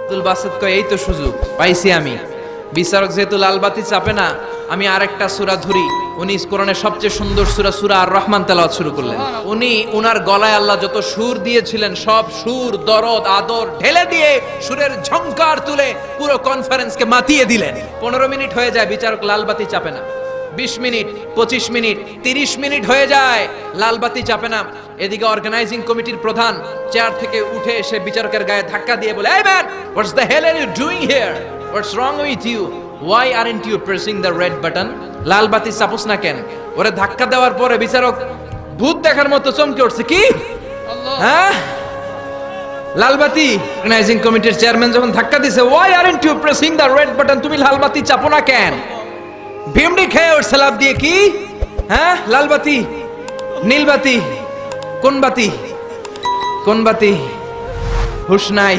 আব্দুল বাসেত কয় এই তো সুযোগ পাইছি আমি। বিচারক যেহেতু লাল বাতি চাপে না, আমি আরেকটা সূরা ধরি। উনি কোরআনের সবচেয়ে সুন্দর সূরা আর রহমান তেলাওয়াত শুরু করলেন। উনি উনার গলায় আল্লাহ যত সুর দিয়েছিলেন সব সুর, দরদ, আদর ঢেলে দিয়ে সুরের ঝংকার তুলে পুরো কনফারেন্সকে মাতিয়ে দিলেন। 15 মিনিট হয়ে যায়, বিচারক লাল বাতি চাপে না। 20 মিনিট, 25 মিনিট, 30 মিনিট হয়ে যায়, লাল বাতি চাপে না। এদিকে অর্গানাইজিং কমিটির প্রধান চেয়ার থেকে উঠে এসে বিচারকের গায়ে ধাক্কা দিয়ে বলে, এই man, what's the hell are you doing here? What's wrong with you? Why aren't you pressing the red button? লাল বাতি চাপোস না কেন? ওরে ধাক্কা দেওয়ার পরে বিচারক ভূত দেখার মতো চমকে উঠছে, কি হ্যাঁ লাল বাতি? অর্গানাইজিং কমিটির চেয়ারম্যান যখন ধাক্কা দিছে, why aren't you pressing the red button? তুমি লাল বাতি চাপো না কেন? ভিমডি খেয়ে ওর সালাদ দিয়ে, কি হ্যাঁ লাল বাতি, নীল বাতি, কোন বাতি? কোন বাতি? হুশ নাই।